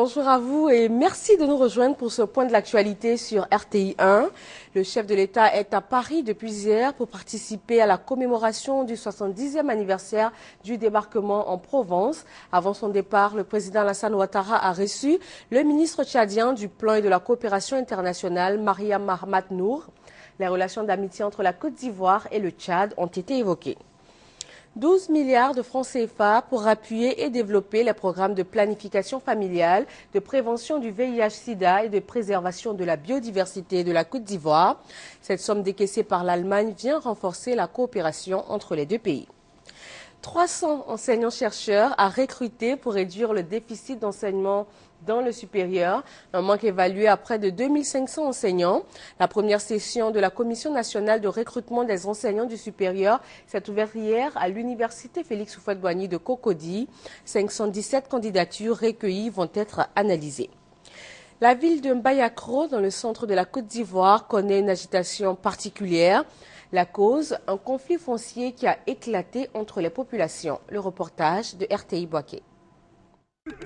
Bonjour à vous et merci de nous rejoindre pour ce point de l'actualité sur RTI 1. Le chef de l'État est à Paris depuis hier pour participer à la commémoration du 70e anniversaire du débarquement en Provence. Avant son départ, le président Alassane Ouattara a reçu le ministre tchadien du Plan et de la coopération internationale, Mariam Mahamat Nour. Les relations d'amitié entre la Côte d'Ivoire et le Tchad ont été évoquées. 12 milliards de francs CFA pour appuyer et développer les programmes de planification familiale, de prévention du VIH-Sida et de préservation de la biodiversité de la Côte d'Ivoire. Cette somme décaissée par l'Allemagne vient renforcer la coopération entre les deux pays. 300 enseignants-chercheurs à recruter pour réduire le déficit d'enseignement dans le supérieur, un manque évalué à près de 2500 enseignants. La première session de la Commission nationale de recrutement des enseignants du supérieur s'est ouverte hier à l'université Félix Houphouët-Boigny de Cocody. 517 candidatures recueillies vont être analysées. La ville de Mbayakro, dans le centre de la Côte d'Ivoire, connaît une agitation particulière. La cause, un conflit foncier qui a éclaté entre les populations. Le reportage de RTI Boaké.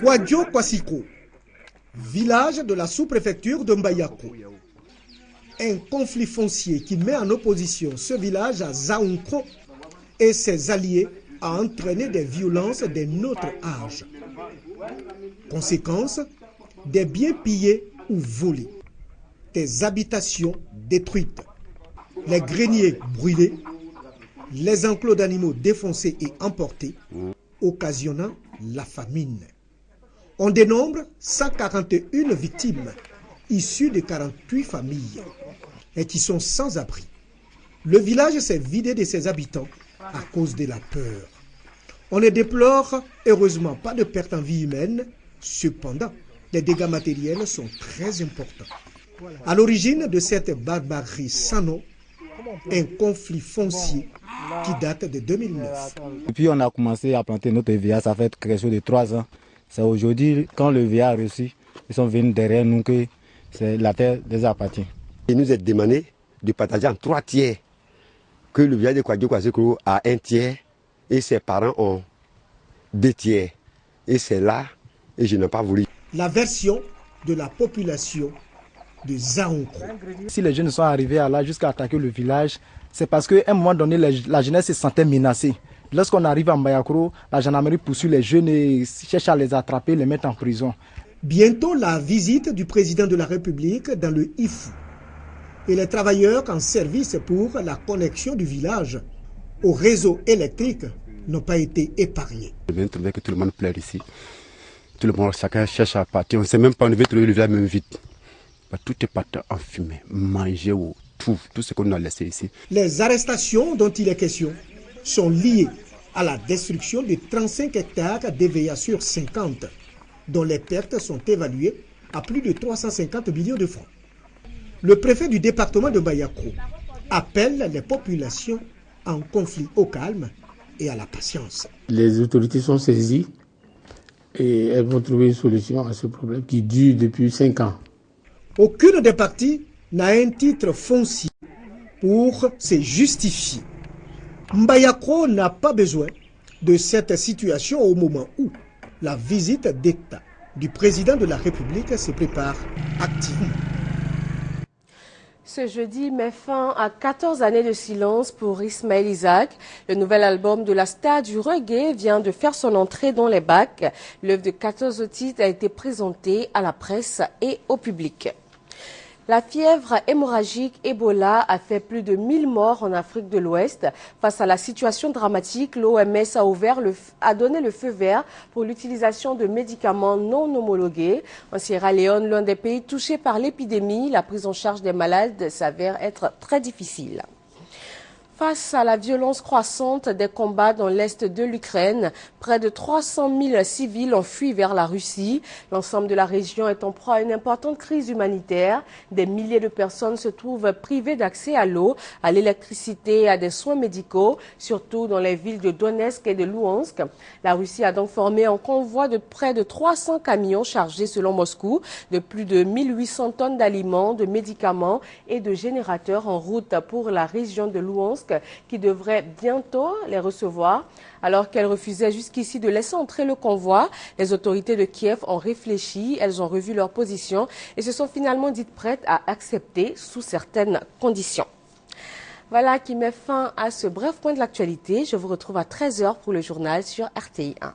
Kwadjo Kwasiko, village de la sous-préfecture de Mbayakro. Un conflit foncier qui met en opposition ce village à Zaounkro et ses alliés a entraîné des violences d'un autre âge. Conséquence, des biens pillés ou volés, des habitations détruites, les greniers brûlés, les enclos d'animaux défoncés et emportés, occasionnant la famine. On dénombre 141 victimes issues de 48 familles et qui sont sans abri. Le village s'est vidé de ses habitants à cause de la peur. On ne déplore heureusement pas de pertes en vie humaine, cependant les dégâts matériels sont très importants. À l'origine de cette barbarie sans nom, un conflit foncier qui date de 2009. Depuis on a commencé à planter notre VA, ça fait quelque chose de 3 ans. C'est aujourd'hui, quand le VA a reçu, ils sont venus derrière nous que la terre les appartient. Il nous est demandé de partager en 3 tiers, que le village de Kwadjo Kwasiko a 1 tiers et ses parents ont 2 tiers. Et c'est là, et je n'ai pas voulu. La version de la population de Zaounkro. Si les jeunes sont arrivés à là jusqu'à attaquer le village, c'est parce qu'à un moment donné, la jeunesse se sentait menacée. Lorsqu'on arrive à Mbayakro, la gendarmerie poursuit les jeunes et cherche à les attraper, les mettre en prison. Bientôt la visite du président de la République dans le IFU et les travailleurs en service pour la connexion du village au réseau électrique n'ont pas été épargnés. Je viens de trouver que tout le monde pleure ici. Tout le monde, chacun cherche à partir. On ne sait même pas, on devait trouver le village même vite. Tout est parti en fumée, manger ou tout ce qu'on a laissé ici. Les arrestations dont il est question sont liées à la destruction de 35 hectares d'EVA sur 50, dont les pertes sont évaluées à plus de 350 millions de francs. Le préfet du département de Mbayakro appelle les populations en conflit au calme et à la patience. Les autorités sont saisies et elles vont trouver une solution à ce problème qui dure depuis 5 ans. Aucune des parties n'a un titre foncier pour se justifier. Mbayakro n'a pas besoin de cette situation au moment où la visite d'État du président de la République se prépare activement. Ce jeudi met fin à 14 années de silence pour Ismaël Isaac. Le nouvel album de la star du reggae vient de faire son entrée dans les bacs. L'œuvre de 14 titres a été présentée à la presse et au public. La fièvre hémorragique Ebola a fait plus de 1000 morts en Afrique de l'Ouest. Face à la situation dramatique, l'OMS a donné le feu vert pour l'utilisation de médicaments non homologués. En Sierra Leone, l'un des pays touchés par l'épidémie, la prise en charge des malades s'avère être très difficile. Face à la violence croissante des combats dans l'est de l'Ukraine, près de 300 000 civils ont fui vers la Russie. L'ensemble de la région est en proie à une importante crise humanitaire. Des milliers de personnes se trouvent privées d'accès à l'eau, à l'électricité et à des soins médicaux, surtout dans les villes de Donetsk et de Louhansk. La Russie a donc formé un convoi de près de 300 camions chargés, selon Moscou, de plus de 1800 tonnes d'aliments, de médicaments et de générateurs en route pour la région de Louhansk Minsk qui devrait bientôt les recevoir. Alors qu'elles refusaient jusqu'ici de laisser entrer le convoi, les autorités de Kiev ont réfléchi, elles ont revu leur position et se sont finalement dites prêtes à accepter sous certaines conditions. Voilà qui met fin à ce bref point de l'actualité. Je vous retrouve à 13h pour le journal sur RTI 1.